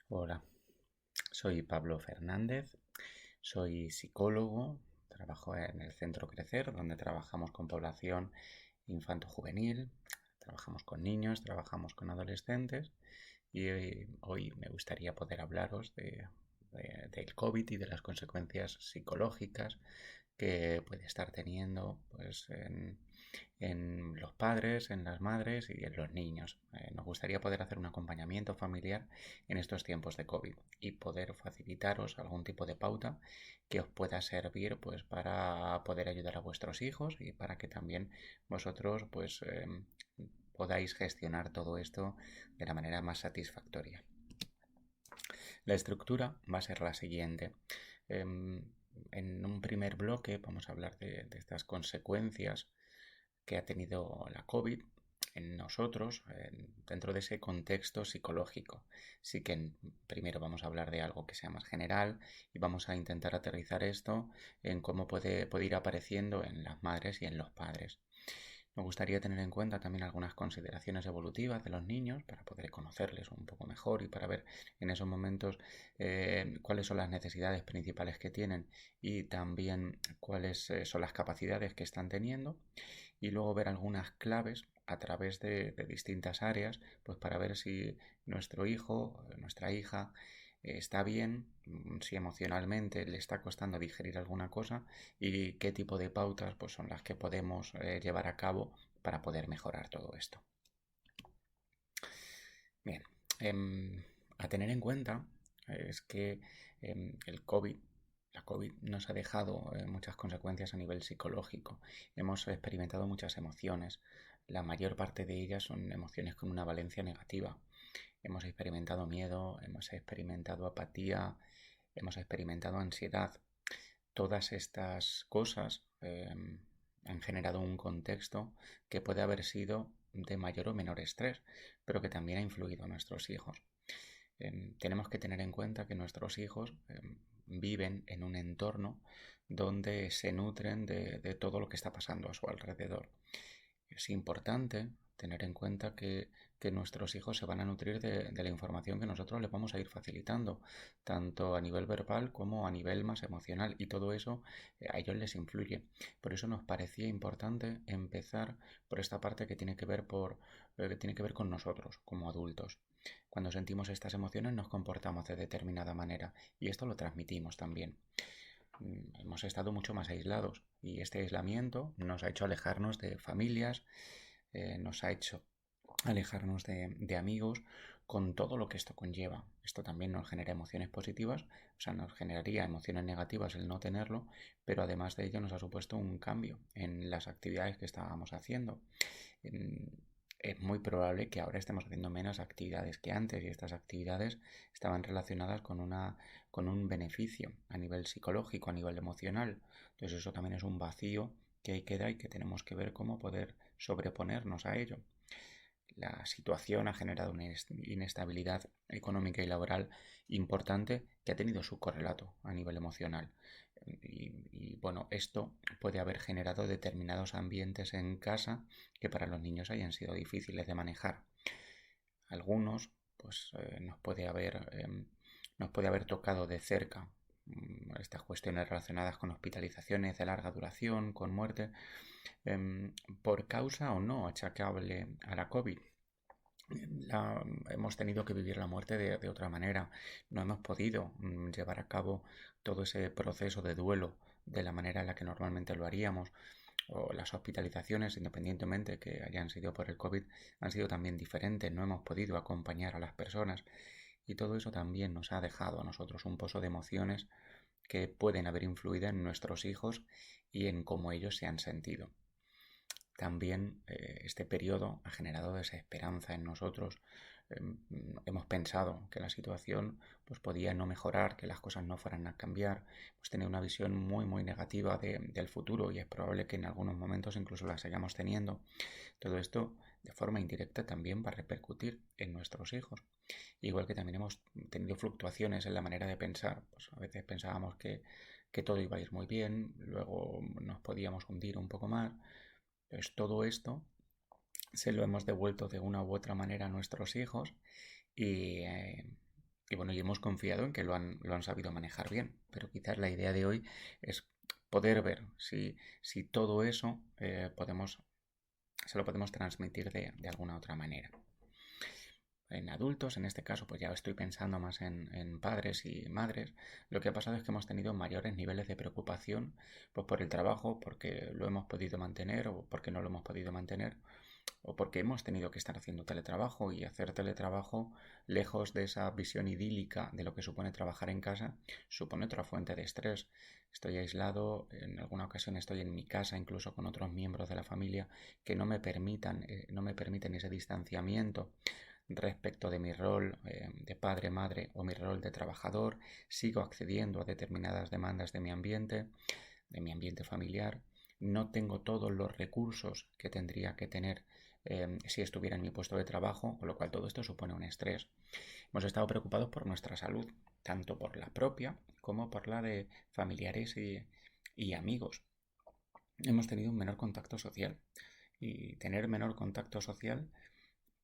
Hola, soy Pablo Fernández, soy psicólogo, trabajo en el Centro Crecer, donde trabajamos con población infanto-juvenil, trabajamos con niños, trabajamos con adolescentes y hoy me gustaría poder hablaros del COVID y de las consecuencias psicológicas que puede estar teniendo en los padres, en las madres y en los niños. Nos gustaría poder hacer un acompañamiento familiar en estos tiempos de COVID y poder facilitaros algún tipo de pauta que os pueda servir pues para poder ayudar a vuestros hijos y para que también vosotros podáis gestionar todo esto de la manera más satisfactoria. La estructura va a ser la siguiente. En un primer bloque vamos a hablar de estas consecuencias que ha tenido la COVID en nosotros dentro de ese contexto psicológico. Sí que primero vamos a hablar de algo que sea más general y vamos a intentar aterrizar esto en cómo puede ir apareciendo en las madres y en los padres. Me gustaría tener en cuenta también algunas consideraciones evolutivas de los niños para poder conocerles un poco mejor y para ver en esos momentos cuáles son las necesidades principales que tienen y también cuáles son las capacidades que están teniendo y luego ver algunas claves a través de distintas áreas pues para ver si nuestro hijo, nuestra hija está bien, si emocionalmente le está costando digerir alguna cosa y qué tipo de pautas pues, son las que podemos llevar a cabo para poder mejorar todo esto. Bien, a tener en cuenta es que el COVID, la COVID nos ha dejado muchas consecuencias a nivel psicológico. Hemos experimentado muchas emociones. La mayor parte de ellas son emociones con una valencia negativa. Hemos experimentado miedo, hemos experimentado apatía, hemos experimentado ansiedad. Todas estas cosas han generado un contexto que puede haber sido de mayor o menor estrés, pero que también ha influido en nuestros hijos. Tenemos que tener en cuenta que nuestros hijos viven en un entorno donde se nutren de todo lo que está pasando a su alrededor. Es importante tener en cuenta que nuestros hijos se van a nutrir de la información que nosotros les vamos a ir facilitando, tanto a nivel verbal como a nivel más emocional, y todo eso a ellos les influye. Por eso nos parecía importante empezar por esta parte que tiene que tiene que ver con nosotros como adultos. Cuando sentimos estas emociones nos comportamos de determinada manera y esto lo transmitimos también. Hemos estado mucho más aislados y este aislamiento nos ha hecho alejarnos de familias, nos ha hecho alejarnos de amigos con todo lo que esto conlleva. Esto también nos genera emociones positivas, o sea, nos generaría emociones negativas el no tenerlo, pero además de ello nos ha supuesto un cambio en las actividades que estábamos haciendo. Es muy probable que ahora estemos haciendo menos actividades que antes y estas actividades estaban relacionadas con un beneficio a nivel psicológico, a nivel emocional. Entonces eso también es un vacío que ahí queda y que tenemos que ver cómo poder sobreponernos a ello. La situación ha generado una inestabilidad económica y laboral importante que ha tenido su correlato a nivel emocional. Bueno, esto puede haber generado determinados ambientes en casa que para los niños hayan sido difíciles de manejar. Algunos, pues nos puede haber tocado de cerca estas cuestiones relacionadas con hospitalizaciones de larga duración, con muerte, por causa o no achacable a la COVID. Hemos tenido que vivir la muerte de otra manera. No hemos podido llevar a cabo todo ese proceso de duelo de la manera en la que normalmente lo haríamos. O las hospitalizaciones, independientemente que hayan sido por el COVID, han sido también diferentes. No hemos podido acompañar a las personas y todo eso también nos ha dejado a nosotros un pozo de emociones que pueden haber influido en nuestros hijos y en cómo ellos se han sentido. También este periodo ha generado desesperanza en nosotros. Hemos pensado que la situación pues, podía no mejorar, que las cosas no fueran a cambiar. Hemos tenido una visión muy negativa del futuro y es probable que en algunos momentos incluso la sigamos teniendo. Todo esto de forma indirecta también va a repercutir en nuestros hijos. Igual que también hemos tenido fluctuaciones en la manera de pensar. Pues a veces pensábamos que todo iba a ir muy bien, luego nos podíamos hundir un poco más. Pues todo esto se lo hemos devuelto de una u otra manera a nuestros hijos y y hemos confiado en que lo han sabido manejar bien. Pero quizás la idea de hoy es poder ver si todo eso se lo podemos transmitir de alguna otra manera. En adultos, en este caso, pues ya estoy pensando más en padres y madres. Lo que ha pasado es que hemos tenido mayores niveles de preocupación, pues por el trabajo, porque lo hemos podido mantener o porque no lo hemos podido mantener, o porque hemos tenido que estar haciendo teletrabajo, y hacer teletrabajo, lejos de esa visión idílica de lo que supone trabajar en casa, supone otra fuente de estrés. Estoy aislado, en alguna ocasión estoy en mi casa, incluso con otros miembros de la familia que no me permiten ese distanciamiento respecto de mi rol de padre, madre, o mi rol de trabajador. Sigo accediendo a determinadas demandas de mi ambiente familiar. No tengo todos los recursos que tendría que tener si estuviera en mi puesto de trabajo, con lo cual todo esto supone un estrés. Hemos estado preocupados por nuestra salud, tanto por la propia como por la de familiares y amigos. Hemos tenido un menor contacto social, y tener menor contacto social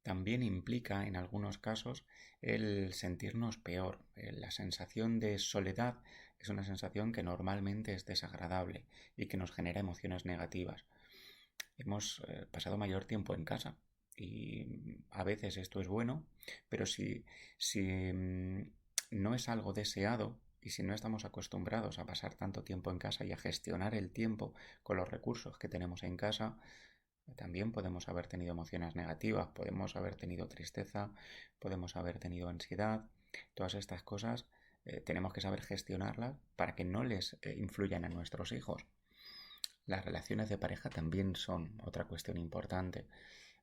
también implica, en algunos casos, el sentirnos peor. La sensación de soledad es una sensación que normalmente es desagradable y que nos genera emociones negativas. Hemos pasado mayor tiempo en casa, y a veces esto es bueno, pero si no es algo deseado, y si no estamos acostumbrados a pasar tanto tiempo en casa y a gestionar el tiempo con los recursos que tenemos en casa, también podemos haber tenido emociones negativas, podemos haber tenido tristeza, podemos haber tenido ansiedad. Todas estas cosas tenemos que saber gestionarlas para que no les influyan en nuestros hijos. Las relaciones de pareja también son otra cuestión importante.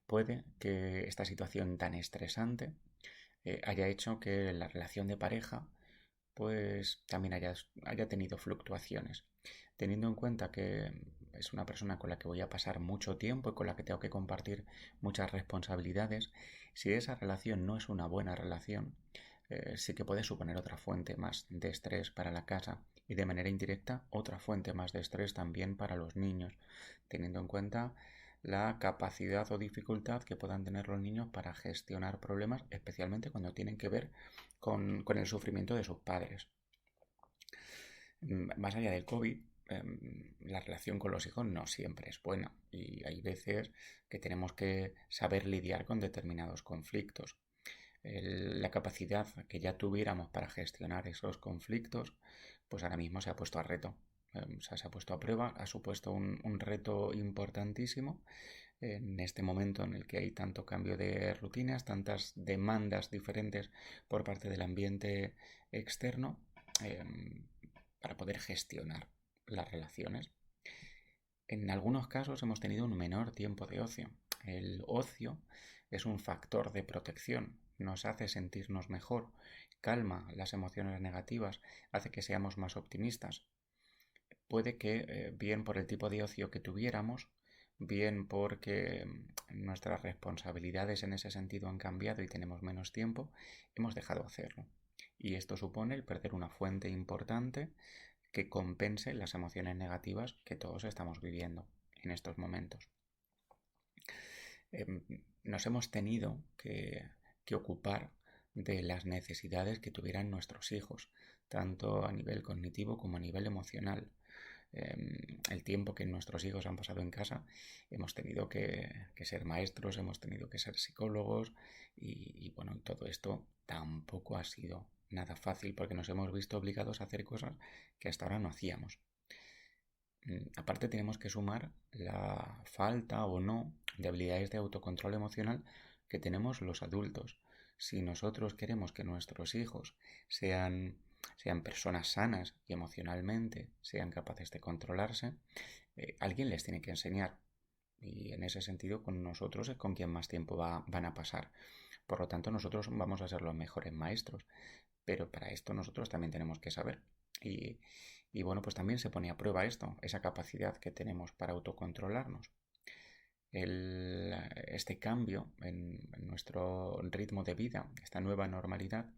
Puede que esta situación tan estresante haya hecho que la relación de pareja pues también haya tenido fluctuaciones. Teniendo en cuenta que es una persona con la que voy a pasar mucho tiempo y con la que tengo que compartir muchas responsabilidades, si esa relación no es una buena relación, sí que puede suponer otra fuente más de estrés para la casa, y de manera indirecta otra fuente más de estrés también para los niños, teniendo en cuenta la capacidad o dificultad que puedan tener los niños para gestionar problemas, especialmente cuando tienen que ver con el sufrimiento de sus padres. Más allá del COVID, la relación con los hijos no siempre es buena, y hay veces que tenemos que saber lidiar con determinados conflictos. La capacidad que ya tuviéramos para gestionar esos conflictos, pues ahora mismo se ha puesto a reto. O sea, se ha puesto a prueba, ha supuesto un reto importantísimo en este momento en el que hay tanto cambio de rutinas, tantas demandas diferentes por parte del ambiente externo, eh, para poder gestionar las relaciones. En algunos casos hemos tenido un menor tiempo de ocio. El ocio es un factor de protección, nos hace sentirnos mejor, calma las emociones negativas, hace que seamos más optimistas. Puede que, bien por el tipo de ocio que tuviéramos, bien porque nuestras responsabilidades en ese sentido han cambiado y tenemos menos tiempo, hemos dejado de hacerlo. Y esto supone el perder una fuente importante que compense las emociones negativas que todos estamos viviendo en estos momentos. Nos hemos tenido que ocupar de las necesidades que tuvieran nuestros hijos, tanto a nivel cognitivo como a nivel emocional. El tiempo que nuestros hijos han pasado en casa, hemos tenido que ser maestros, hemos tenido que ser psicólogos, y bueno, todo esto tampoco ha sido nada fácil, porque nos hemos visto obligados a hacer cosas que hasta ahora no hacíamos. Aparte, tenemos que sumar la falta o no de habilidades de autocontrol emocional que tenemos los adultos. Si nosotros queremos que nuestros hijos sean personas sanas y emocionalmente sean capaces de controlarse, alguien les tiene que enseñar. Y en ese sentido, con nosotros es con quien más tiempo van a pasar. Por lo tanto, nosotros vamos a ser los mejores maestros. Pero para esto nosotros también tenemos que saber. Y, y bueno, pues también se pone a prueba esto, esa capacidad que tenemos para autocontrolarnos. Este cambio en nuestro ritmo de vida, esta nueva normalidad,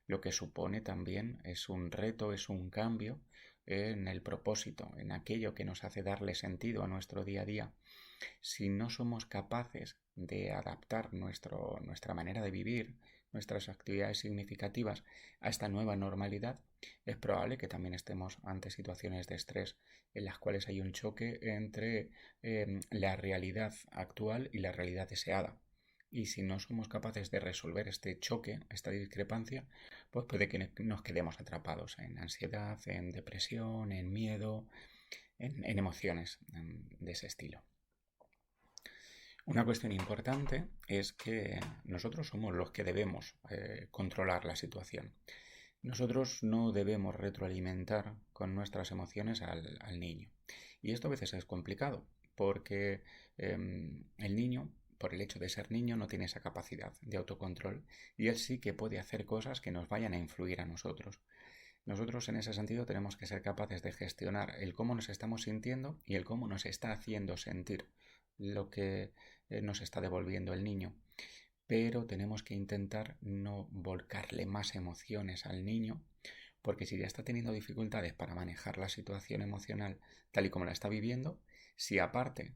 lo que supone también es un reto, es un cambio en el propósito, en aquello que nos hace darle sentido a nuestro día a día. Si no somos capaces de adaptar nuestra manera de vivir, nuestras actividades significativas a esta nueva normalidad, es probable que también estemos ante situaciones de estrés en las cuales hay un choque entre la realidad actual y la realidad deseada. Y si no somos capaces de resolver este choque, esta discrepancia, pues puede que nos quedemos atrapados en ansiedad, en depresión, en miedo, en emociones de ese estilo. Una cuestión importante es que nosotros somos los que debemos controlar la situación. Nosotros no debemos retroalimentar con nuestras emociones al niño. Y esto a veces es complicado porque el niño, por el hecho de ser niño, no tiene esa capacidad de autocontrol y él sí que puede hacer cosas que nos vayan a influir a nosotros. Nosotros en ese sentido tenemos que ser capaces de gestionar el cómo nos estamos sintiendo y el cómo nos está haciendo sentir lo que nos está devolviendo el niño. Pero tenemos que intentar no volcarle más emociones al niño, porque si ya está teniendo dificultades para manejar la situación emocional tal y como la está viviendo, si aparte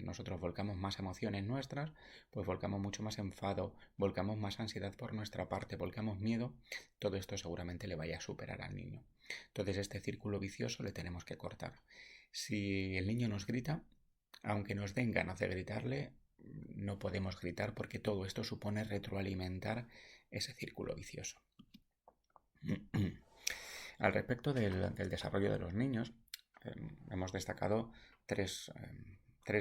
nosotros volcamos más emociones nuestras, pues volcamos mucho más enfado, volcamos más ansiedad por nuestra parte, volcamos miedo, todo esto seguramente le vaya a superar al niño. Entonces este círculo vicioso le tenemos que cortar. Si el niño nos grita, aunque nos den ganas de gritarle, no podemos gritar porque todo esto supone retroalimentar ese círculo vicioso. Al respecto del desarrollo de los niños, hemos destacado tres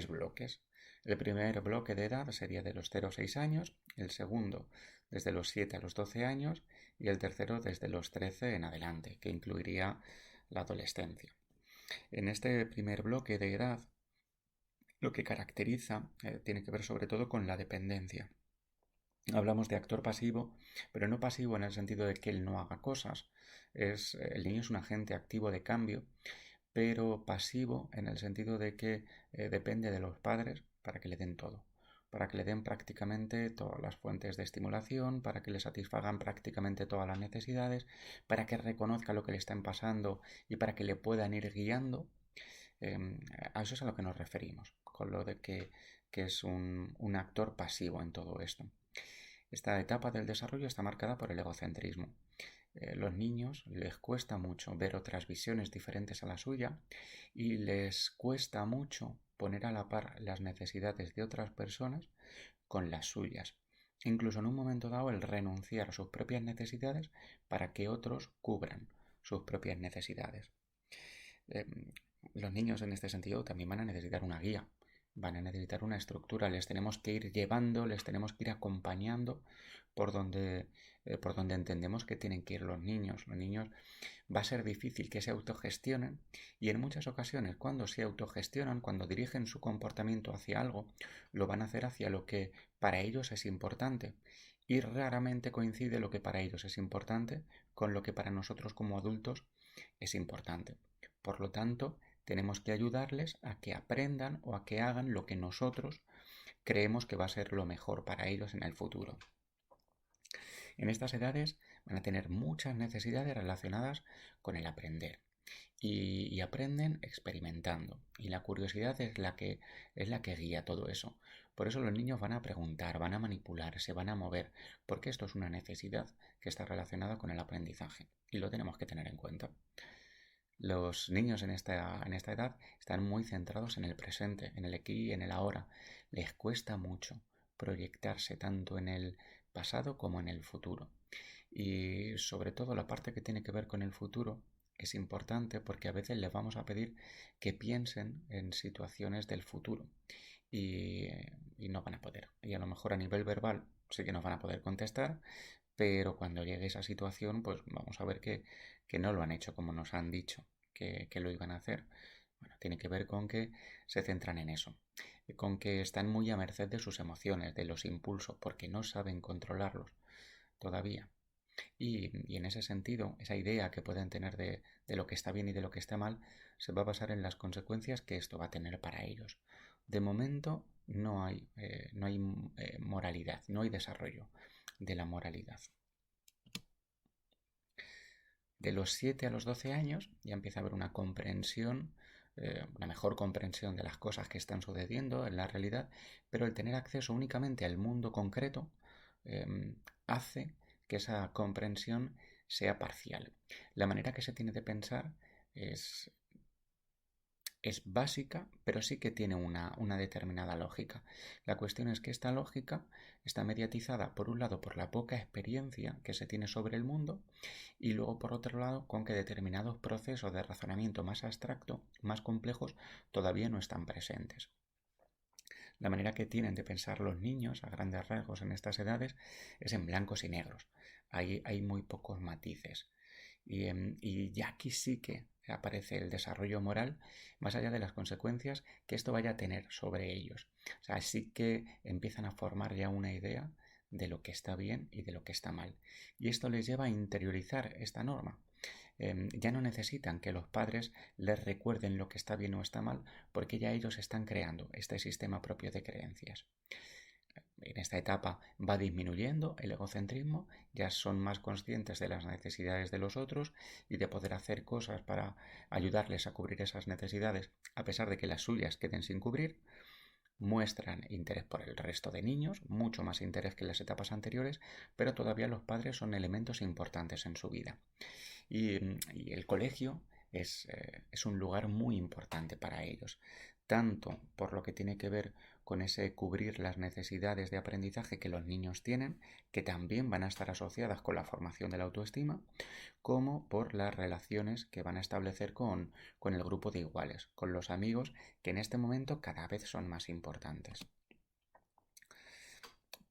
bloques. El primer bloque de edad sería de los 0 a 6 años, el segundo desde los 7 a los 12 años y el tercero desde los 13 en adelante, que incluiría la adolescencia. En este primer bloque de edad, lo que caracteriza tiene que ver sobre todo con la dependencia. Hablamos de actor pasivo, pero no pasivo en el sentido de que él no haga cosas. El niño es un agente activo de cambio, pero pasivo en el sentido de que depende de los padres para que le den todo, para que le den prácticamente todas las fuentes de estimulación, para que le satisfagan prácticamente todas las necesidades, para que reconozca lo que le están pasando y para que le puedan ir guiando. A eso es a lo que nos referimos, con lo de que es un actor pasivo en todo esto. Esta etapa del desarrollo está marcada por el egocentrismo. Los niños les cuesta mucho ver otras visiones diferentes a la suya y les cuesta mucho poner a la par las necesidades de otras personas con las suyas. Incluso en un momento dado el renunciar a sus propias necesidades para que otros cubran sus propias necesidades. Los niños en este sentido también van a necesitar una guía, van a necesitar una estructura, les tenemos que ir llevando, les tenemos que ir acompañando por donde entendemos que tienen que ir los niños. Los niños va a ser difícil que se autogestionen y en muchas ocasiones cuando se autogestionan, cuando dirigen su comportamiento hacia algo, lo van a hacer hacia lo que para ellos es importante y raramente coincide lo que para ellos es importante con lo que para nosotros como adultos es importante. Por lo tanto, tenemos que ayudarles a que aprendan o a que hagan lo que nosotros creemos que va a ser lo mejor para ellos en el futuro. En estas edades van a tener muchas necesidades relacionadas con el aprender y aprenden experimentando y la curiosidad es la que guía todo eso. Por eso los niños van a preguntar, van a manipular, se van a mover, porque esto es una necesidad que está relacionada con el aprendizaje y lo tenemos que tener en cuenta. Los niños en esta edad están muy centrados en el presente, en el aquí y en el ahora. Les cuesta mucho proyectarse tanto en el pasado como en el futuro. Y sobre todo la parte que tiene que ver con el futuro es importante porque a veces les vamos a pedir que piensen en situaciones del futuro y no van a poder. Y a lo mejor a nivel verbal sí que nos van a poder contestar, pero cuando llegue esa situación, pues vamos a ver que no lo han hecho como nos han dicho que lo iban a hacer. Bueno, tiene que ver con que se centran en eso, con que están muy a merced de sus emociones, de los impulsos, porque no saben controlarlos todavía. Y en ese sentido, esa idea que pueden tener de lo que está bien y de lo que está mal, se va a basar en las consecuencias que esto va a tener para ellos. De momento no hay moralidad, no hay desarrollo de la moralidad. De los 7 a los 12 años ya empieza a haber una comprensión una mejor comprensión de las cosas que están sucediendo en la realidad, pero el tener acceso únicamente al mundo concreto hace que esa comprensión sea parcial. La manera que se tiene de pensar es, es básica, pero sí que tiene una determinada lógica. La cuestión es que esta lógica está mediatizada, por un lado, por la poca experiencia que se tiene sobre el mundo y luego, por otro lado, con que determinados procesos de razonamiento más abstracto, más complejos, todavía no están presentes. La manera que tienen de pensar los niños a grandes rasgos en estas edades es en blancos y negros. Hay muy pocos matices. Y ya aquí sí que aparece el desarrollo moral, más allá de las consecuencias que esto vaya a tener sobre ellos. O sea, sí que empiezan a formar ya una idea de lo que está bien y de lo que está mal. Y esto les lleva a interiorizar esta norma. Ya no necesitan que los padres les recuerden lo que está bien o está mal, porque ya ellos están creando este sistema propio de creencias. En esta etapa va disminuyendo el egocentrismo, ya son más conscientes de las necesidades de los otros y de poder hacer cosas para ayudarles a cubrir esas necesidades, a pesar de que las suyas queden sin cubrir. Muestran interés por el resto de niños, mucho más interés que en las etapas anteriores, pero todavía los padres son elementos importantes en su vida. Y el colegio es un lugar muy importante para ellos, tanto por lo que tiene que ver con ese cubrir las necesidades de aprendizaje que los niños tienen, que también van a estar asociadas con la formación de la autoestima, como por las relaciones que van a establecer con el grupo de iguales, con los amigos, que en este momento cada vez son más importantes.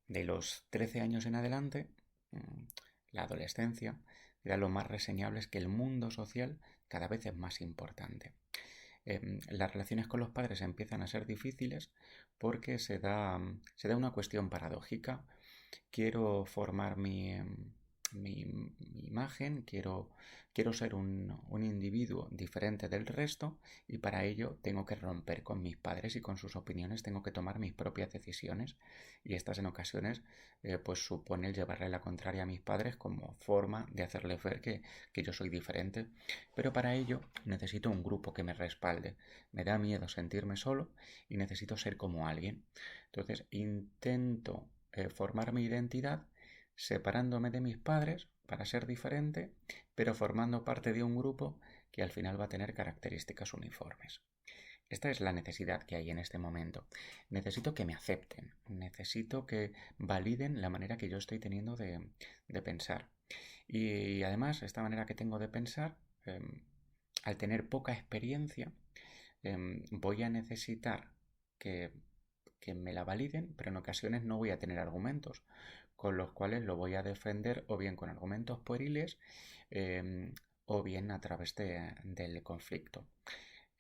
De los 13 años en adelante, la adolescencia, ya lo más reseñable es que el mundo social cada vez es más importante. Las relaciones con los padres empiezan a ser difíciles porque se da una cuestión paradójica. Quiero formar mi imagen, quiero ser un individuo diferente del resto y para ello tengo que romper con mis padres y con sus opiniones, tengo que tomar mis propias decisiones y estas en ocasiones pues supone el llevarle la contraria a mis padres como forma de hacerles ver que yo soy diferente, pero para ello necesito un grupo que me respalde, me da miedo sentirme solo y necesito ser como alguien. Entonces intento formar mi identidad separándome de mis padres para ser diferente, pero formando parte de un grupo que al final va a tener características uniformes. Esta es la necesidad que hay en este momento. Necesito que me acepten, necesito que validen la manera que yo estoy teniendo de pensar. Y además, esta manera que tengo de pensar, al tener poca experiencia, voy a necesitar que que me la validen, pero en ocasiones no voy a tener argumentos, con los cuales lo voy a defender o bien con argumentos pueriles o bien a través del conflicto.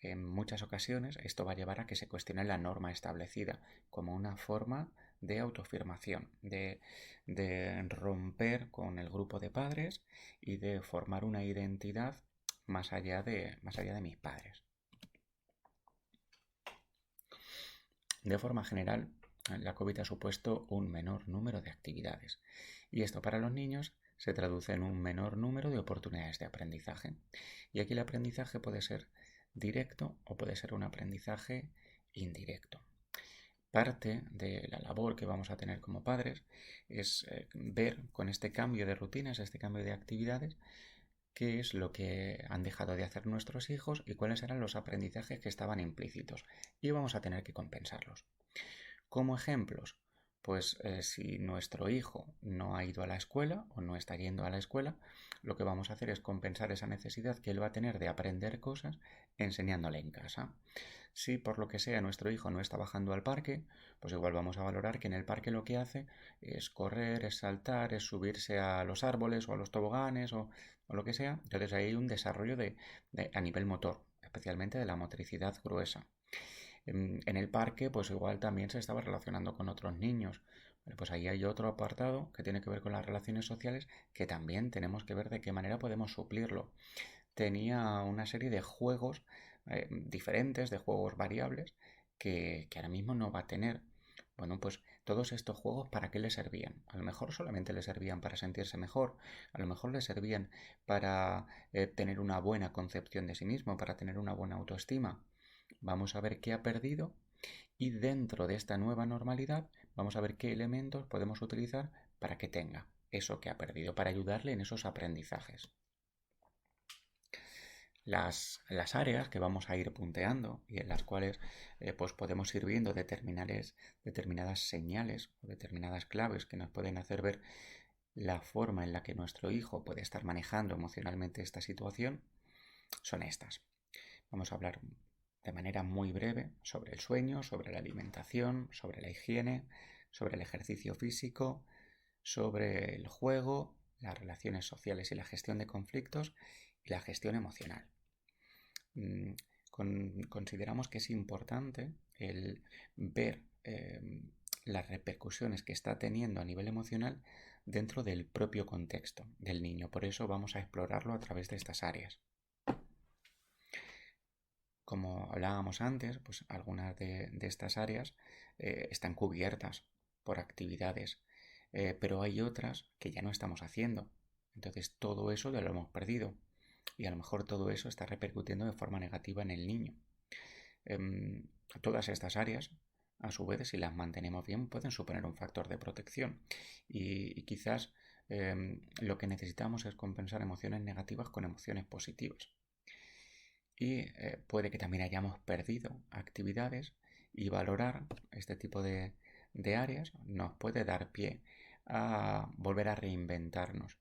En muchas ocasiones esto va a llevar a que se cuestione la norma establecida como una forma de autoafirmación, de romper con el grupo de padres y de formar una identidad más allá de mis padres. De forma general, la COVID ha supuesto un menor número de actividades y esto para los niños se traduce en un menor número de oportunidades de aprendizaje. Y aquí el aprendizaje puede ser directo o puede ser un aprendizaje indirecto. Parte de la labor que vamos a tener como padres es ver con este cambio de rutinas, este cambio de actividades, qué es lo que han dejado de hacer nuestros hijos y cuáles eran los aprendizajes que estaban implícitos. Y vamos a tener que compensarlos. Como ejemplos, pues si nuestro hijo no ha ido a la escuela o no está yendo a la escuela, lo que vamos a hacer es compensar esa necesidad que él va a tener de aprender cosas enseñándole en casa. Si por lo que sea nuestro hijo no está bajando al parque, pues igual vamos a valorar que en el parque lo que hace es correr, es saltar, es subirse a los árboles o a los toboganes o lo que sea. Entonces ahí hay un desarrollo a nivel motor, especialmente de la motricidad gruesa. En el parque, pues igual también se estaba relacionando con otros niños. Bueno, pues ahí hay otro apartado que tiene que ver con las relaciones sociales que también tenemos que ver de qué manera podemos suplirlo. Tenía una serie de juegos diferentes, de juegos variables, que ahora mismo no va a tener. Bueno, pues todos estos juegos, ¿para qué le servían? A lo mejor solamente le servían para sentirse mejor, a lo mejor le servían para tener una buena concepción de sí mismo, para tener una buena autoestima. vamos a ver qué ha perdido y dentro de esta nueva normalidad vamos a ver qué elementos podemos utilizar para que tenga eso que ha perdido, para ayudarle en esos aprendizajes. Las áreas que vamos a ir punteando y en las cuales pues podemos ir viendo determinadas señales o determinadas claves que nos pueden hacer ver la forma en la que nuestro hijo puede estar manejando emocionalmente esta situación son estas. Vamos a hablar de manera muy breve sobre el sueño, sobre la alimentación, sobre la higiene, sobre el ejercicio físico, sobre el juego, las relaciones sociales y la gestión de conflictos y la gestión emocional. Consideramos que es importante el ver las repercusiones que está teniendo a nivel emocional dentro del propio contexto del niño. Por eso vamos a explorarlo a través de estas áreas. Como hablábamos antes, pues algunas de estas áreas están cubiertas por actividades, pero hay otras que ya no estamos haciendo. Entonces todo eso ya lo hemos perdido y a lo mejor todo eso está repercutiendo de forma negativa en el niño. Todas estas áreas, a su vez, si las mantenemos bien, pueden suponer un factor de protección y quizás lo que necesitamos es compensar emociones negativas con emociones positivas. Y puede que también hayamos perdido actividades y valorar este tipo de áreas nos puede dar pie a volver a reinventarnos,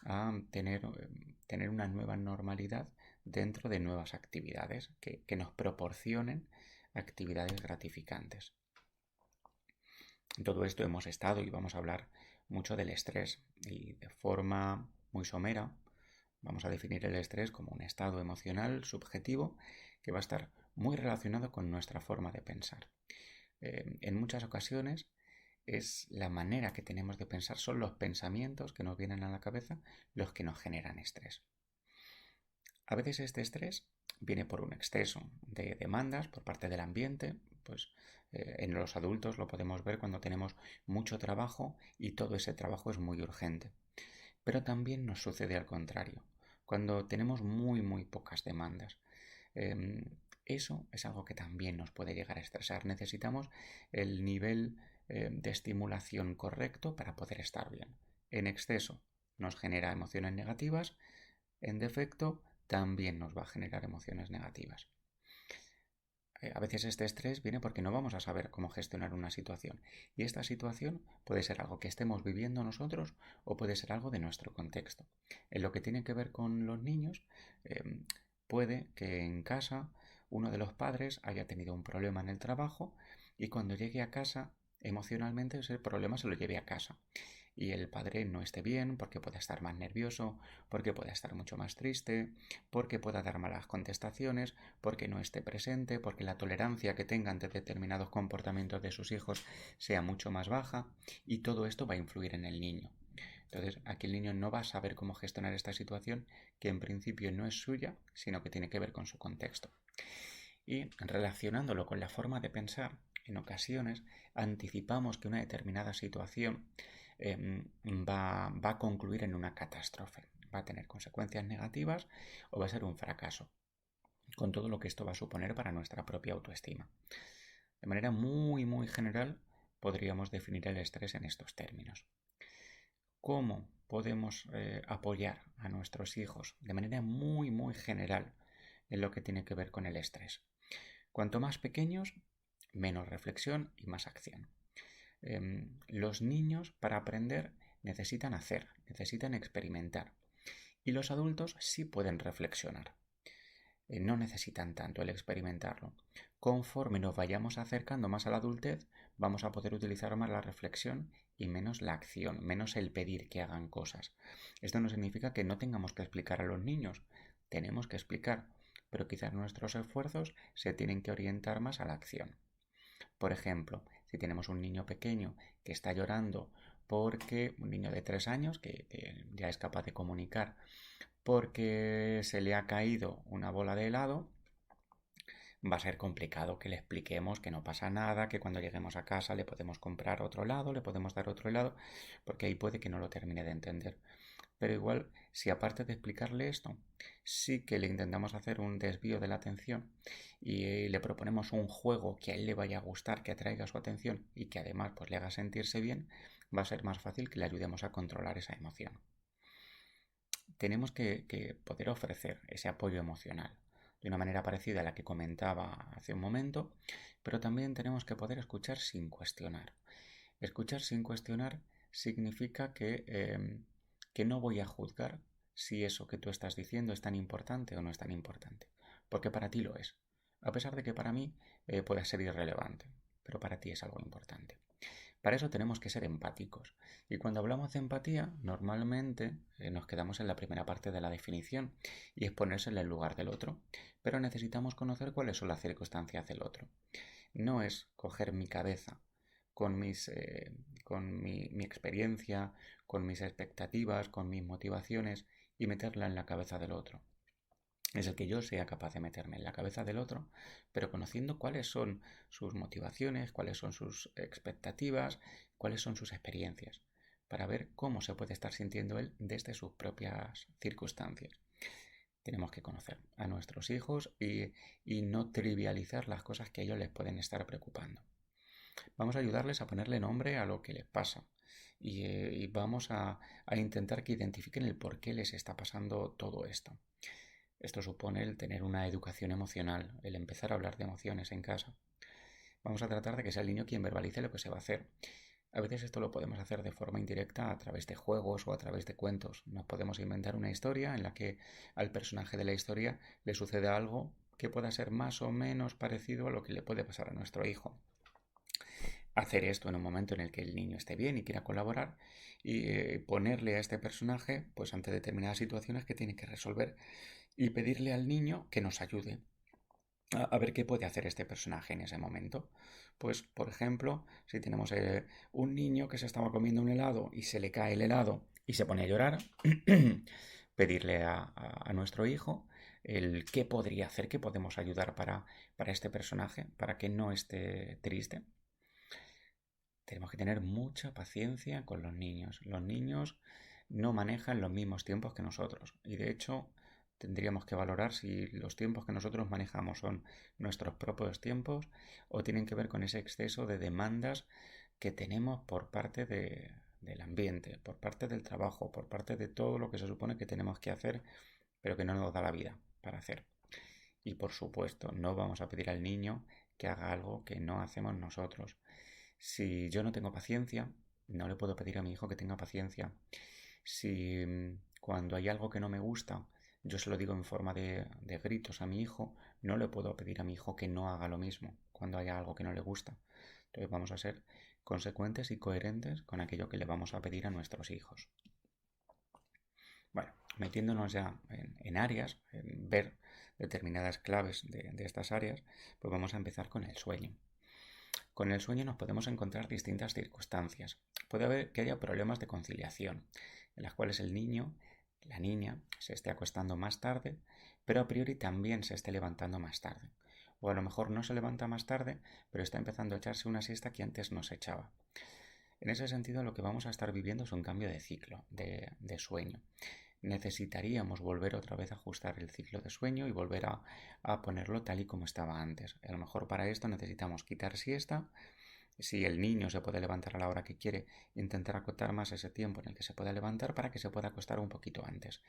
a tener una nueva normalidad dentro de nuevas actividades que nos proporcionen actividades gratificantes. En todo esto hemos estado y vamos a hablar mucho del estrés y de forma muy somera vamos a definir el estrés como un estado emocional subjetivo que va a estar muy relacionado con nuestra forma de pensar. En muchas ocasiones es la manera que tenemos de pensar, son los pensamientos que nos vienen a la cabeza los que nos generan estrés. A veces este estrés viene por un exceso de demandas por parte del ambiente, pues en los adultos lo podemos ver cuando tenemos mucho trabajo y todo ese trabajo es muy urgente. Pero también nos sucede al contrario, cuando tenemos muy pocas demandas. Eso es algo que también nos puede llegar a estresar. Necesitamos el nivel de estimulación correcto para poder estar bien. En exceso nos genera emociones negativas, en defecto también nos va a generar emociones negativas. A veces este estrés viene porque no vamos a saber cómo gestionar una situación y esta situación puede ser algo que estemos viviendo nosotros o puede ser algo de nuestro contexto. En lo que tiene que ver con los niños, puede que en casa uno de los padres haya tenido un problema en el trabajo y cuando llegue a casa emocionalmente ese problema se lo lleve a casa y el padre no esté bien porque pueda estar más nervioso, porque pueda estar mucho más triste, porque pueda dar malas contestaciones, porque no esté presente, porque la tolerancia que tenga ante determinados comportamientos de sus hijos sea mucho más baja y todo esto va a influir en el niño. Entonces, aquí el niño no va a saber cómo gestionar esta situación que en principio no es suya, sino que tiene que ver con su contexto. Y relacionándolo con la forma de pensar, en ocasiones anticipamos que una determinada situación va a concluir en una catástrofe, va a tener consecuencias negativas o va a ser un fracaso, con todo lo que esto va a suponer para nuestra propia autoestima. De manera muy general, podríamos definir el estrés en estos términos. ¿Cómo podemos apoyar a nuestros hijos de manera muy general en lo que tiene que ver con el estrés? Cuanto más pequeños, menos reflexión y más acción. Los niños para aprender necesitan hacer, necesitan experimentar y los adultos sí pueden reflexionar. No necesitan tanto el experimentarlo. Conforme nos vayamos acercando más a la adultez, vamos a poder utilizar más la reflexión y menos la acción, menos el pedir que hagan cosas. Esto no significa que no tengamos que explicar a los niños, tenemos que explicar, pero quizás nuestros esfuerzos se tienen que orientar más a la acción. Por ejemplo, si tenemos un niño pequeño que está llorando porque un niño de 3 años que ya es capaz de comunicar porque se le ha caído una bola de helado, va a ser complicado que le expliquemos que no pasa nada, que cuando lleguemos a casa le podemos comprar otro helado, le podemos dar otro helado, porque ahí puede que no lo termine de entender. Pero igual, si aparte de explicarle esto, sí que le intentamos hacer un desvío de la atención y le proponemos un juego que a él le vaya a gustar, que atraiga su atención y que además pues, le haga sentirse bien, va a ser más fácil que le ayudemos a controlar esa emoción. Tenemos que poder ofrecer ese apoyo emocional de una manera parecida a la que comentaba hace un momento, pero también tenemos que poder escuchar sin cuestionar. Escuchar sin cuestionar significa que no voy a juzgar si eso que tú estás diciendo es tan importante o no es tan importante, porque para ti lo es, a pesar de que para mí pueda ser irrelevante, pero para ti es algo importante. Para eso tenemos que ser empáticos. Y cuando hablamos de empatía, normalmente nos quedamos en la primera parte de la definición y es ponerse en el lugar del otro. Pero necesitamos conocer cuáles son las circunstancias del otro. No es coger mi cabeza con mi experiencia, con mis expectativas, con mis motivaciones y meterla en la cabeza del otro. Es el que yo sea capaz de meterme en la cabeza del otro, pero conociendo cuáles son sus motivaciones, cuáles son sus expectativas, cuáles son sus experiencias, para ver cómo se puede estar sintiendo él desde sus propias circunstancias. Tenemos que conocer a nuestros hijos y no trivializar las cosas que a ellos les pueden estar preocupando. Vamos a ayudarles a ponerle nombre a lo que les pasa y vamos a intentar que identifiquen el por qué les está pasando todo esto. Esto supone el tener una educación emocional, el empezar a hablar de emociones en casa. Vamos a tratar de que sea el niño quien verbalice lo que se va a hacer. A veces esto lo podemos hacer de forma indirecta a través de juegos o a través de cuentos. Nos podemos inventar una historia en la que al personaje de la historia le sucede algo que pueda ser más o menos parecido a lo que le puede pasar a nuestro hijo. Hacer esto en un momento en el que el niño esté bien y quiera colaborar y ponerle a este personaje pues ante determinadas situaciones que tiene que resolver y pedirle al niño que nos ayude a ver qué puede hacer este personaje en ese momento. Pues, por ejemplo, si tenemos un niño que se estaba comiendo un helado y se le cae el helado y se pone a llorar, pedirle a nuestro hijo el qué podría hacer, qué podemos ayudar para este personaje, para que no esté triste. Tenemos que tener mucha paciencia con los niños. Los niños no manejan los mismos tiempos que nosotros y de hecho tendríamos que valorar si los tiempos que nosotros manejamos son nuestros propios tiempos o tienen que ver con ese exceso de demandas que tenemos por parte del ambiente, por parte del trabajo, por parte de todo lo que se supone que tenemos que hacer, pero que no nos da la vida para hacer. Y por supuesto, no vamos a pedir al niño que haga algo que no hacemos nosotros. Si yo no tengo paciencia, no le puedo pedir a mi hijo que tenga paciencia. Si cuando hay algo que no me gusta, yo se lo digo en forma de gritos a mi hijo, no le puedo pedir a mi hijo que no haga lo mismo cuando haya algo que no le gusta. Entonces vamos a ser consecuentes y coherentes con aquello que le vamos a pedir a nuestros hijos. Bueno, metiéndonos ya en áreas, en ver determinadas claves de estas áreas, pues vamos a empezar con el sueño. Con el sueño nos podemos encontrar distintas circunstancias. Puede haber que haya problemas de conciliación, en las cuales el niño, la niña, se esté acostando más tarde, pero a priori también se esté levantando más tarde. O a lo mejor no se levanta más tarde, pero está empezando a echarse una siesta que antes no se echaba. En ese sentido, lo que vamos a estar viviendo es un cambio de ciclo, de sueño. Necesitaríamos volver otra vez a ajustar el ciclo de sueño y volver a ponerlo tal y como estaba antes. A lo mejor para esto necesitamos quitar siesta. Si el niño se puede levantar a la hora que quiere, intentar acotar más ese tiempo en el que se pueda levantar para que se pueda acostar un poquito antes.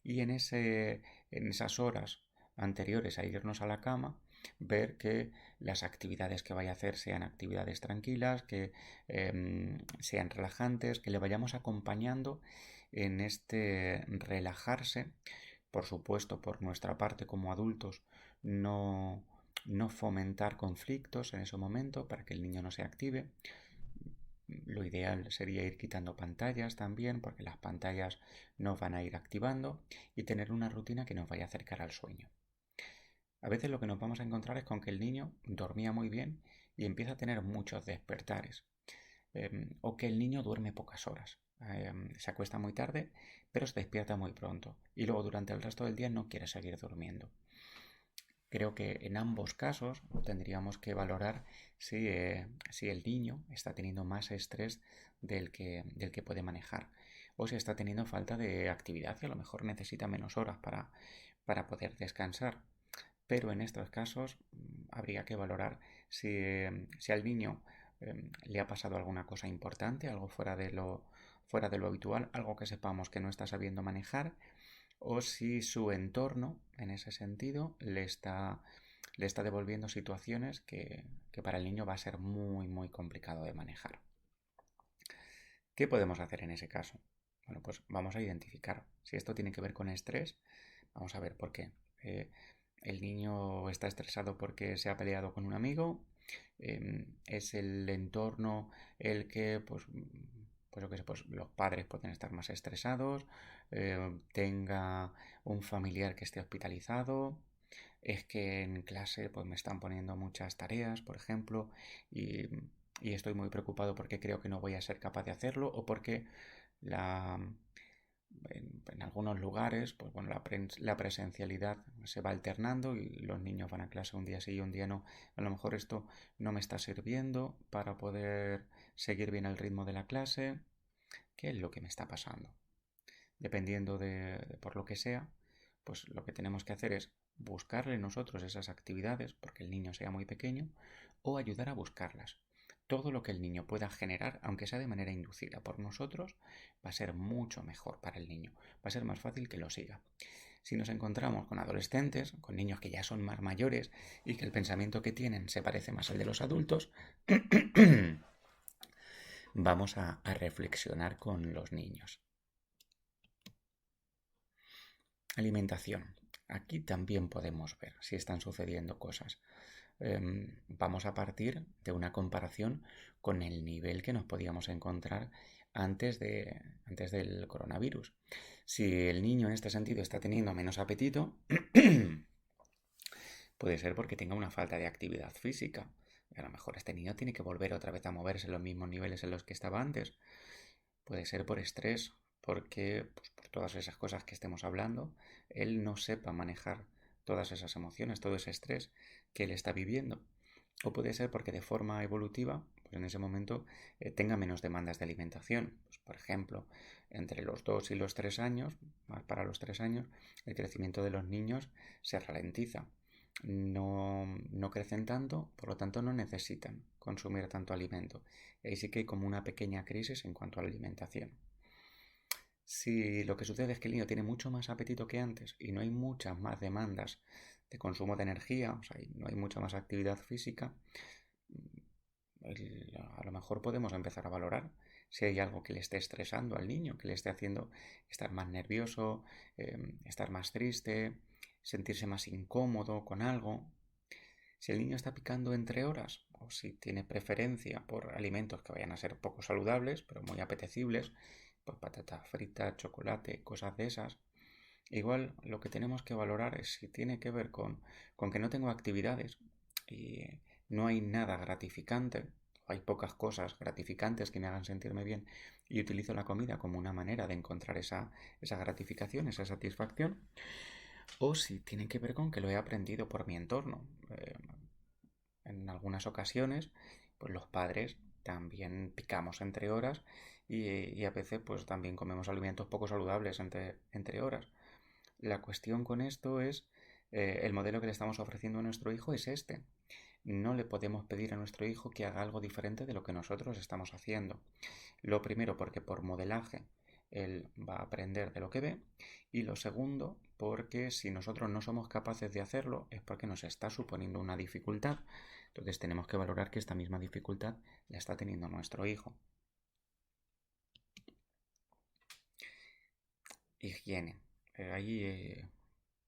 Y en esas horas anteriores a irnos a la cama, ver que las actividades que vaya a hacer sean actividades tranquilas, que sean relajantes, que le vayamos acompañando en este relajarse. Por supuesto, por nuestra parte como adultos, no fomentar conflictos en ese momento para que el niño no se active. Lo ideal sería ir quitando pantallas también, porque las pantallas nos van a ir activando y tener una rutina que nos vaya a acercar al sueño. A veces lo que nos vamos a encontrar es con que el niño dormía muy bien y empieza a tener muchos despertares. O que el niño duerme pocas horas. Se acuesta muy tarde, pero se despierta muy pronto. Y luego durante el resto del día no quiere seguir durmiendo. Creo que en ambos casos tendríamos que valorar si el niño está teniendo más estrés del que puede manejar. o si está teniendo falta de actividad y a lo mejor necesita menos horas para poder descansar. Pero en estos casos habría que valorar si al niño le ha pasado alguna cosa importante, algo fuera de lo habitual, algo que sepamos que no está sabiendo manejar, o si su entorno, en ese sentido, le está devolviendo situaciones que para el niño va a ser muy, muy complicado de manejar. ¿Qué podemos hacer en ese caso? Bueno, pues vamos a identificar. Si esto tiene que ver con estrés, vamos a ver por qué. El niño está estresado porque se ha peleado con un amigo. Es el entorno el que, pues yo qué sé, pues los padres pueden estar más estresados. Tenga un familiar que esté hospitalizado. Es que en clase pues me están poniendo muchas tareas, por ejemplo, y, y estoy muy preocupado porque creo que no voy a ser capaz de hacerlo, o porque la, en algunos lugares, pues bueno, la presencialidad se va alternando y los niños van a clase un día sí y un día no. A lo mejor esto no me está sirviendo para poder seguir bien el ritmo de la clase. ¿Qué es lo que me está pasando? Dependiendo de por lo que sea, pues lo que tenemos que hacer es buscarle nosotros esas actividades, porque el niño sea muy pequeño, o ayudar a buscarlas. Todo lo que el niño pueda generar, aunque sea de manera inducida por nosotros, va a ser mucho mejor para el niño. Va a ser más fácil que lo siga. Si nos encontramos con adolescentes, con niños que ya son más mayores y que el pensamiento que tienen se parece más al de los adultos, vamos a reflexionar con los niños. Alimentación. Aquí también podemos ver si están sucediendo cosas. Vamos a partir de una comparación con el nivel que nos podíamos encontrar antes del coronavirus. Si el niño en este sentido está teniendo menos apetito, puede ser porque tenga una falta de actividad física. A lo mejor este niño tiene que volver otra vez a moverse en los mismos niveles en los que estaba antes. Puede ser por estrés, porque pues, por todas esas cosas que estemos hablando, él no sepa manejar todas esas emociones, todo ese estrés que él está viviendo. O puede ser porque de forma evolutiva, pues en ese momento tenga menos demandas de alimentación. Pues, por ejemplo, entre los 2 y los 3 años, más para los 3 años, el crecimiento de los niños se ralentiza. No crecen tanto, por lo tanto no necesitan consumir tanto alimento. Y ahí sí que hay como una pequeña crisis en cuanto a la alimentación. Si lo que sucede es que el niño tiene mucho más apetito que antes y no hay muchas más demandas de consumo de energía, o sea, no hay mucha más actividad física, a lo mejor podemos empezar a valorar si hay algo que le esté estresando al niño, que le esté haciendo estar más nervioso, estar más triste, sentirse más incómodo con algo. Si el niño está picando entre horas o si tiene preferencia por alimentos que vayan a ser poco saludables, pero muy apetecibles, pues patata frita, chocolate, cosas de esas, igual lo que tenemos que valorar es si tiene que ver con que no tengo actividades y no hay nada gratificante, hay pocas cosas gratificantes que me hagan sentirme bien y utilizo la comida como una manera de encontrar esa gratificación, esa satisfacción, o si tiene que ver con que lo he aprendido por mi entorno. En algunas ocasiones, pues los padres también picamos entre horas y a veces pues también comemos alimentos poco saludables entre horas. La cuestión con esto es el modelo que le estamos ofreciendo a nuestro hijo es este. No le podemos pedir a nuestro hijo que haga algo diferente de lo que nosotros estamos haciendo. Lo primero porque por modelaje él va a aprender de lo que ve y lo segundo porque si nosotros no somos capaces de hacerlo es porque nos está suponiendo una dificultad. Entonces tenemos que valorar que esta misma dificultad la está teniendo nuestro hijo. Higiene. Ahí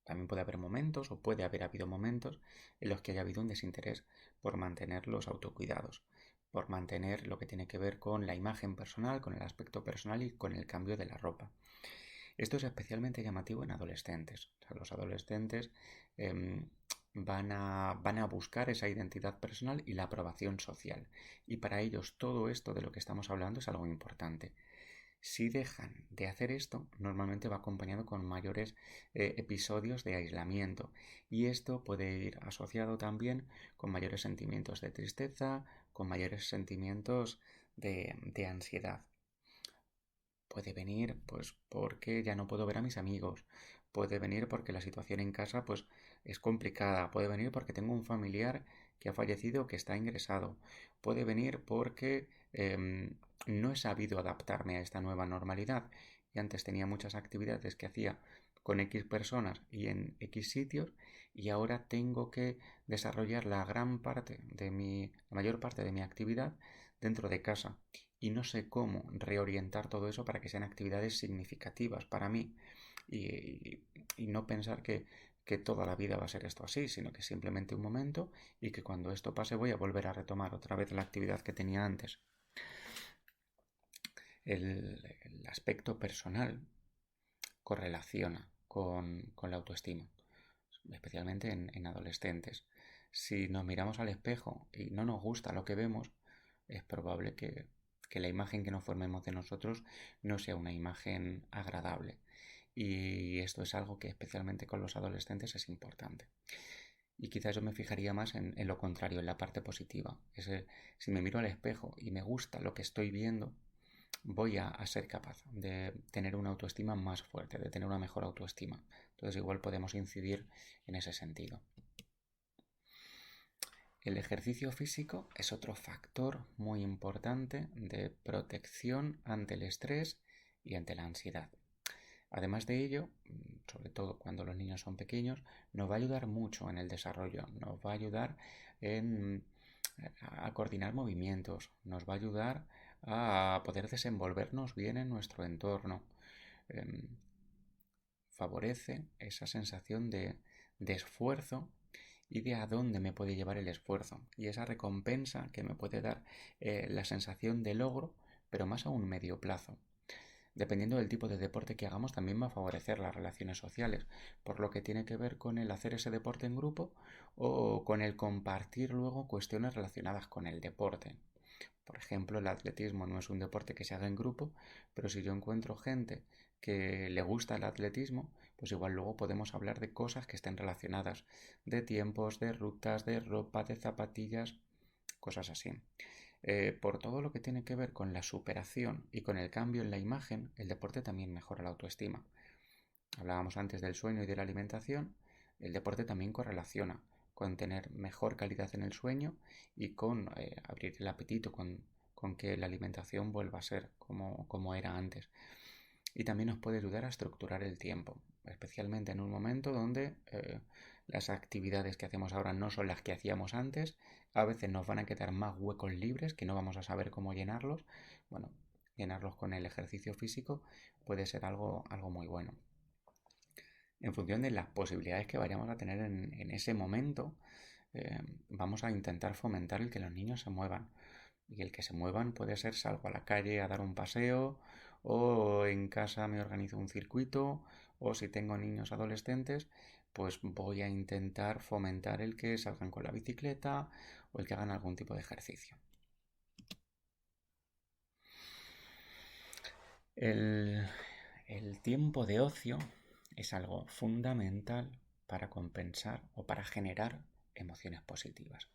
también puede haber momentos o puede haber habido momentos en los que haya habido un desinterés por mantener los autocuidados, por mantener lo que tiene que ver con la imagen personal, con el aspecto personal y con el cambio de la ropa. Esto es especialmente llamativo en adolescentes. O sea, los adolescentes van a buscar esa identidad personal y la aprobación social. Y para ellos todo esto de lo que estamos hablando es algo importante. Si dejan de hacer esto, normalmente va acompañado con mayores episodios de aislamiento y esto puede ir asociado también con mayores sentimientos de tristeza, con mayores sentimientos de ansiedad. Puede venir pues porque ya no puedo ver a mis amigos, puede venir porque la situación en casa pues es complicada, puede venir porque tengo un familiar que ha fallecido o que está ingresado, puede venir porque no he sabido adaptarme a esta nueva normalidad y antes tenía muchas actividades que hacía con X personas y en X sitios y ahora tengo que desarrollar la mayor parte de mi actividad dentro de casa y no sé cómo reorientar todo eso para que sean actividades significativas para mí y no pensar que toda la vida va a ser esto así, sino que simplemente un momento y que cuando esto pase voy a volver a retomar otra vez la actividad que tenía antes. El aspecto personal correlaciona con la autoestima, especialmente en adolescentes. Si nos miramos al espejo y no nos gusta lo que vemos, es probable que la imagen que nos formemos de nosotros no sea una imagen agradable. Y esto es algo que especialmente con los adolescentes es importante. Y quizás yo me fijaría más en lo contrario, en la parte positiva. Si me miro al espejo y me gusta lo que estoy viendo, voy a ser capaz de tener una autoestima más fuerte, de tener una mejor autoestima. Entonces igual podemos incidir en ese sentido. El ejercicio físico es otro factor muy importante de protección ante el estrés y ante la ansiedad. Además de ello, sobre todo cuando los niños son pequeños, nos va a ayudar mucho en el desarrollo, nos va a ayudar a coordinar movimientos, nos va a ayudar a poder desenvolvernos bien en nuestro entorno. Favorece esa sensación de esfuerzo y de a dónde me puede llevar el esfuerzo y esa recompensa que me puede dar la sensación de logro, pero más a un medio plazo. Dependiendo del tipo de deporte que hagamos, también va a favorecer las relaciones sociales, por lo que tiene que ver con el hacer ese deporte en grupo o con el compartir luego cuestiones relacionadas con el deporte. Por ejemplo, el atletismo no es un deporte que se haga en grupo, pero si yo encuentro gente que le gusta el atletismo, pues igual luego podemos hablar de cosas que estén relacionadas, de tiempos, de rutas, de ropa, de zapatillas, cosas así. Por todo lo que tiene que ver con la superación y con el cambio en la imagen, el deporte también mejora la autoestima. Hablábamos antes del sueño y de la alimentación, el deporte también correlaciona con tener mejor calidad en el sueño y con abrir el apetito, con que la alimentación vuelva a ser como era antes. Y también nos puede ayudar a estructurar el tiempo, especialmente en un momento donde las actividades que hacemos ahora no son las que hacíamos antes, a veces nos van a quedar más huecos libres que no vamos a saber cómo llenarlos. Bueno, llenarlos con el ejercicio físico puede ser algo muy bueno. En función de las posibilidades que vayamos a tener en ese momento, vamos a intentar fomentar el que los niños se muevan. Y el que se muevan puede ser salgo a la calle a dar un paseo, o en casa me organizo un circuito, o si tengo niños adolescentes, pues voy a intentar fomentar el que salgan con la bicicleta o el que hagan algún tipo de ejercicio. El tiempo de ocio es algo fundamental para compensar o para generar emociones positivas.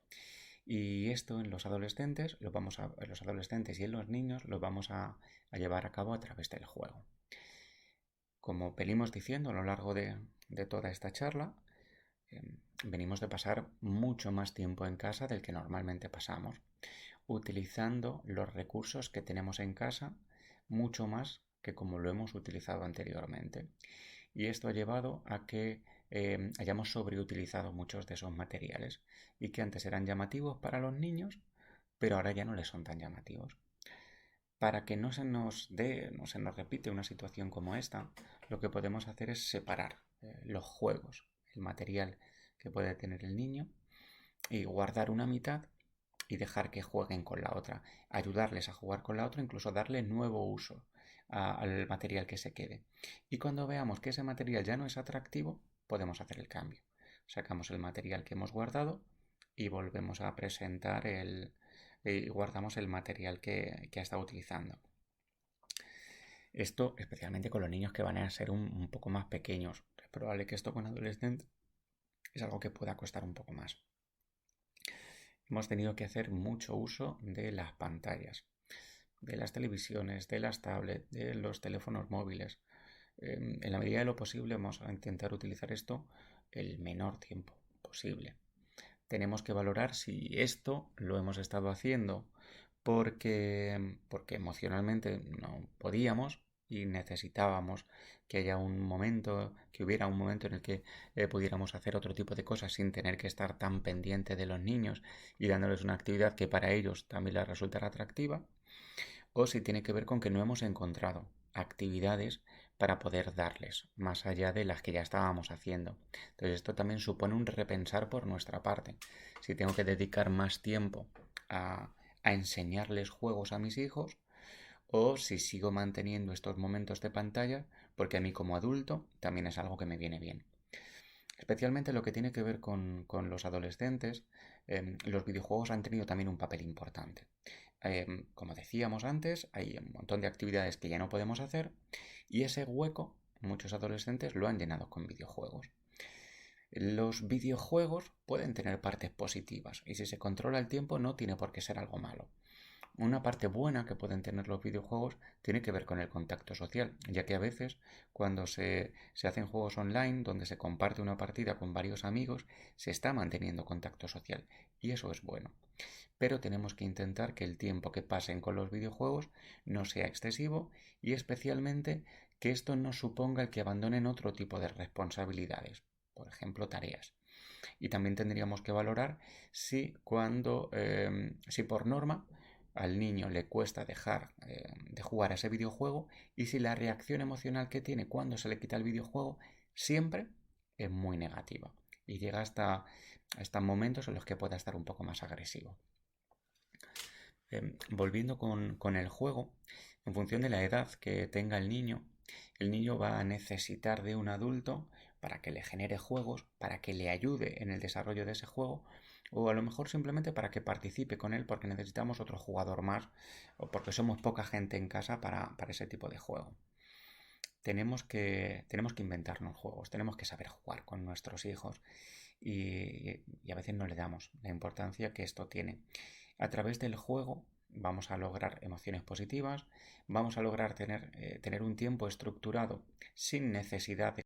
Y esto en los adolescentes, en los adolescentes y en los niños lo vamos a llevar a cabo a través del juego. Como venimos diciendo a lo largo de toda esta charla, venimos de pasar mucho más tiempo en casa del que normalmente pasamos, utilizando los recursos que tenemos en casa mucho más que como lo hemos utilizado anteriormente. Y esto ha llevado a que hayamos sobreutilizado muchos de esos materiales y que antes eran llamativos para los niños, pero ahora ya no les son tan llamativos. Para que no se nos repite una situación como esta, lo que podemos hacer es separar los juegos, el material que puede tener el niño y guardar una mitad y dejar que jueguen con la otra, ayudarles a jugar con la otra, incluso darle nuevo uso al material que se quede. Y cuando veamos que ese material ya no es atractivo, podemos hacer el cambio. Sacamos el material que hemos guardado y volvemos a presentar y guardamos el material que ha estado utilizando. Esto especialmente con los niños que van a ser un poco más pequeños. Es probable que esto con adolescentes es algo que pueda costar un poco más. Hemos tenido que hacer mucho uso de las pantallas. de las televisiones, de las tablets, de los teléfonos móviles. En la medida de lo posible vamos a intentar utilizar esto el menor tiempo posible. Tenemos que valorar si esto lo hemos estado haciendo porque emocionalmente no podíamos y necesitábamos que hubiera un momento en el que pudiéramos hacer otro tipo de cosas sin tener que estar tan pendiente de los niños y dándoles una actividad que para ellos también les resultara atractiva, o si tiene que ver con que no hemos encontrado actividades para poder darles, más allá de las que ya estábamos haciendo. Entonces esto también supone un repensar por nuestra parte. Si tengo que dedicar más tiempo a enseñarles juegos a mis hijos, o si sigo manteniendo estos momentos de pantalla, porque a mí como adulto también es algo que me viene bien. Especialmente lo que tiene que ver con los adolescentes, los videojuegos han tenido también un papel importante. Como decíamos antes, hay un montón de actividades que ya no podemos hacer y ese hueco muchos adolescentes lo han llenado con videojuegos. Los videojuegos pueden tener partes positivas y si se controla el tiempo no tiene por qué ser algo malo. Una parte buena que pueden tener los videojuegos tiene que ver con el contacto social, ya que a veces cuando se hacen juegos online donde se comparte una partida con varios amigos, se está manteniendo contacto social y eso es bueno. Pero tenemos que intentar que el tiempo que pasen con los videojuegos no sea excesivo y especialmente que esto no suponga el que abandonen otro tipo de responsabilidades, por ejemplo tareas. Y también tendríamos que valorar si por norma al niño le cuesta dejar de jugar a ese videojuego y si la reacción emocional que tiene cuando se le quita el videojuego siempre es muy negativa y llega hasta momentos en los que pueda estar un poco más agresivo. Volviendo con el juego, en función de la edad que tenga el niño va a necesitar de un adulto para que le genere juegos, para que le ayude en el desarrollo de ese juego, o a lo mejor simplemente para que participe con él porque necesitamos otro jugador más, o porque somos poca gente en casa para ese tipo de juego. Tenemos que inventarnos juegos, tenemos que saber jugar con nuestros hijos y a veces no le damos la importancia que esto tiene. A través del juego vamos a lograr emociones positivas, vamos a lograr tener un tiempo estructurado sin necesidad de